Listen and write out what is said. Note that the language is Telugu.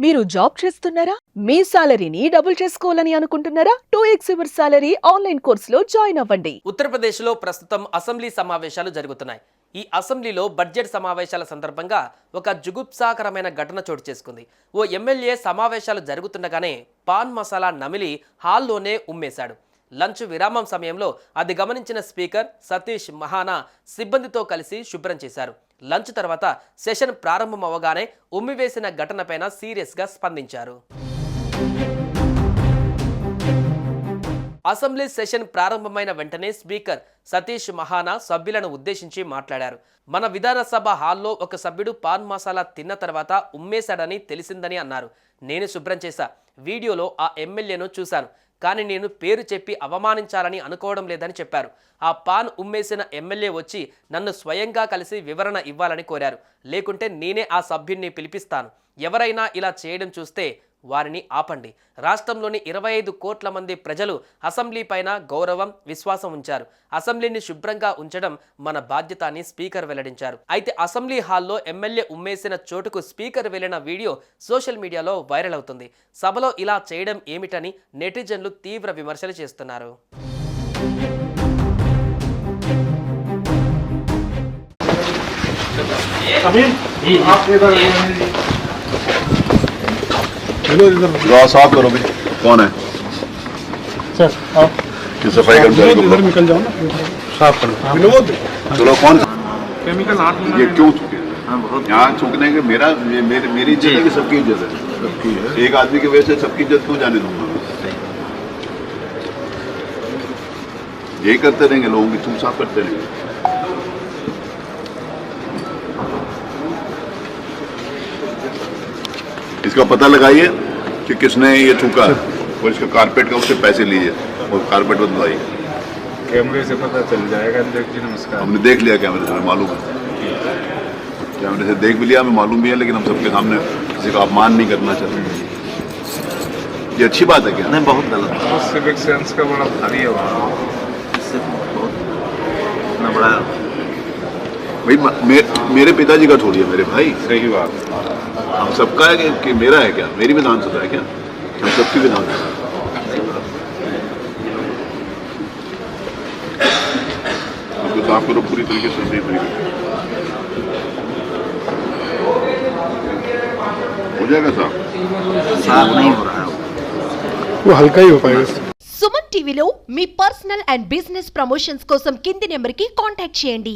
మీరు జాబ్ చేస్తున్నారా? మీ సాలరీని డబుల్ చేసుకోవాలని అనుకుంటున్నారా? 2x యువర్ సాలరీ ఆన్లైన్ కోర్సులో జాయిన్ అవ్వండి. ఉత్తరప్రదేశ్లో ప్రస్తుతం అసెంబ్లీ సమావేశాలు జరుగుతున్నాయి. ఈ అసెంబ్లీలో బడ్జెట్ సమావేశాల సందర్భంగా ఒక జుగుప్సాకరమైన ఘటన చోటు చేసుకుంది. ఓ ఎమ్మెల్యే సమావేశాలు జరుగుతుండగానే పాన్ మసాలా నమిలి హాల్లోనే ఉమ్మేశాడు. లంచ్ విరామం సమయంలో అది గమనించిన స్పీకర్ సతీష్ మహానా సిబ్బందితో కలిసి శుభ్రం చేశారు. లంచ్ తర్వాత సెషన్ ప్రారంభం అవగానే ఉమ్మివేసిన ఘటనపైన సీరియస్గా స్పందించారు. అసెంబ్లీ సెషన్ ప్రారంభమైన వెంటనే స్పీకర్ సతీష్ మహానా సభ్యులను ఉద్దేశించి మాట్లాడారు. మన విధానసభ హాల్లో ఒక సభ్యుడు పాన్ మసాలా తిన్న తర్వాత ఉమ్మేశాడని తెలిసిందని అన్నారు. నేను శుభ్రం చేశా. వీడియోలో ఆ ఎమ్మెల్యేను చూశాను. కానీ నేను పేరు చెప్పి అవమానించాలని అనుకోవడం లేదని చెప్పారు. ఆ పాన్ ఉమ్మేసిన ఎమ్మెల్యే వచ్చి నన్ను స్వయంగా కలిసి వివరణ ఇవ్వాలని కోరారు. లేకుంటే నేనే ఆ సభ్యున్ని పిలిపిస్తాను. ఎవరైనా ఇలా చేయడం చూస్తే వారిని ఆపండి. రాష్ట్రంలోని 25 కోట్ల మంది ప్రజలు అసెంబ్లీ పైన గౌరవం, విశ్వాసం ఉంచారు. అసెంబ్లీని శుభ్రంగా ఉంచడం మన బాధ్యత అని స్పీకర్ వెల్లడించారు. అయితే అసెంబ్లీ హాల్లో ఎమ్మెల్యే ఉమ్మేసిన చోటుకు స్పీకర్ వెళ్లిన వీడియో సోషల్ మీడియాలో వైరల్ అవుతుంది. సభలో ఇలా చేయడం ఏమిటని నెటిజన్లు తీవ్ర విమర్శలు చేస్తున్నారు. साफ करो भाई, कौन है सर? आप ये सफाई कर्मचारी को उधर निकल जाओ ना, साफ करो। चलो कौन केमिकल हाथ में ये क्यों थूके? यहाँ थूकने के मेरी इज्जत है कि सबकी इज्जत है? सबकी है। एक आदमी की वजह से सबकी इज्जत क्यों जाने दूंगा? यही करते रहेंगे, लोगों की थूक साफ करते रहेंगे। इसका पता लगाइए कि किसने ये थूका और इसका कारपेट का उससे पैसे लीजिए और कारपेट बदलवाइए। कैमरे से पता चल जाएगा। जी नमस्कार। हमने देख लिया कैमरे से, मालूम है। कैमरे से देख भी लिया, हमें मालूम भी है, लेकिन हम सबके सामने किसी का अपमान नहीं करना चाहते। ये अच्छी बात है क्या? नहीं, बहुत गलत है। सिविक सेंस का बड़ा भारी है वहाँ। इससे बहुत इतना बड़ा भाई मेरे पिताजी का छोड़िए, मेरे भाई सही बात। हम सबका है कि मेरा है क्या? मेरी विधानसभा है क्या? हम सबकी विधानसभा। तो साफ करो पूरी तरीके से, सही तरीके से हो जाएगा साफ। साफ नहीं हो रहा है, वो हल्का ही हो पाएगा। సుమన్ టీవీలో మీ పర్సనల్ అండ్ బిజినెస్ ప్రమోషన్స్ కోసం కింది నెంబర్కి కాంటాక్ట్ చేయండి.